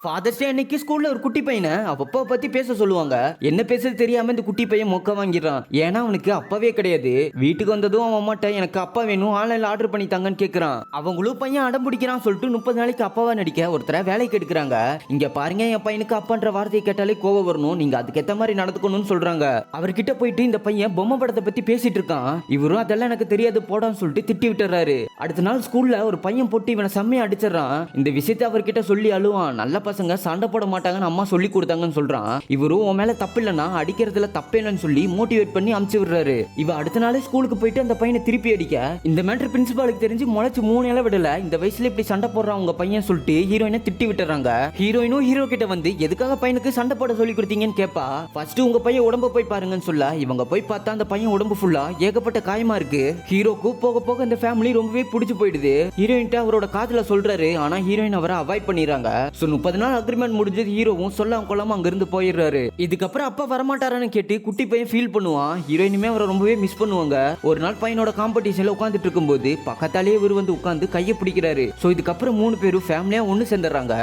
Fathers டே அன்னைக்கு ஸ்கூல்ல ஒரு குட்டி பையனை அப்பா பத்தி பேச சொல்லுவாங்க. என்ன பேசுறது தெரியாம இந்த குட்டி பையன் மொக்க வாங்கிடுறான். ஏன்னா அவனுக்கு அப்பாவே கிடையாது. வீட்டுக்கு வந்ததும் அவன் அம்மாட்ட எனக்கு அப்பா வேணும், ஆன்லைன்ல ஆர்டர் பண்ணி தாங்கன்னு கேட்கறான். அவங்களும் பையன் அடம் பிடிக்கிறான் சொல்லிட்டு 30 நாளைக்கு அப்பாவா நடிக்க ஒருத்தர வேலைக்கு எடுக்கிறாங்க. இங்க பாருங்க, என் பையனுக்கு அப்பான்ற வார்த்தையை கேட்டாலே கோவம் வரணும், நீங்க அதுக்கேத்த மாதிரி நடந்துக்கணும்னு சொல்றாங்க. அவர்கிட்ட போயிட்டு இந்த பையன் பொம்மை படத்தை பத்தி பேசிட்டு இருக்கான். இவரும் அதெல்லாம் எனக்கு தெரியாது போடான்னு சொல்லிட்டு திட்டி விட்டுறாரு. அடுத்த நாள் ஸ்கூல்ல ஒரு பையன் போட்டு இவனை செம்மையா அடிச்சிடறான். இந்த விஷயத்தை அவர்கிட்ட சொல்லி அழுவான். நல்ல பசங்க சண்டை போட மாட்டாங்கன்னு அம்மா சொல்லி கொடுத்தாங்கன்னு சொல்றான். இவரும் உன் மேல தப்பு இல்லைன்னா அடிக்கிறதுல தப்பு இல்லைன்னு சொல்லி மோட்டிவேட் பண்ணி அமுச்சு விடுறாரு. இவ அடுத்த நாளே ஸ்கூலுக்கு போயிட்டு அந்த பையனை திருப்பி அடிக்க இந்த மேட்டர் பிரின்சிபாலுக்கு தெரிஞ்சு முளைச்சு 3 இலை விடல. இந்த வயசுல இப்படி சண்டை போடுறான் உங்க பையன் சொல்லிட்டு ஹீரோயினை திட்டி விட்டுறாங்க. ஹீரோயினும் ஹீரோ கிட்ட வந்து எதுக்காக பையனுக்கு சண்டை போட சொல்லி கொடுத்தீங்கன்னு கேப்பா. ஃபர்ஸ்ட் உங்க பையன் உடம்ப போய் பாருங்கன்னு சொல்ல இவங்க போய் பார்த்தா அந்த பையன் உடம்பு ஃபுல்லா ஏகப்பட்ட காயமா இருக்கு. ஹீரோக்கு போக போக இந்த ஃபேமிலி ரொம்பவே பிடிச்சு போயிடுது. ஹீரோயின்ட்ட அவரோட காதுல சொல்றாரு. ஆனா ஹீரோயின் அவரை அவாய்ட் பண்ணிடுறாங்க. 30 நாள் அக்ரிமெண்ட் முடிஞ்சது. ஹீரோவும் சொல்லாம கொள்ளாம அங்க இருந்து போயிடுறாரு. இதுக்கப்புறம் அப்பா வரமாட்டாரான்னு கேட்டு குட்டி பையன் ஃபீல் பண்ணுவான். ஹீரோயினுமே அவரை ரொம்பவே மிஸ் பண்ணுவாங்க. ஒரு நாள் பையனோட காம்படிஷன்ல உட்காந்துட்டு இருக்கும்போது பக்கத்தாலேயே இவர் வந்து உட்காந்து கையை பிடிக்கிறாரு. சோ இதுக்கப்புறம் 3 பேரும் ஃபேமிலியா ஒன்னு சேர்ந்துடுறாங்க.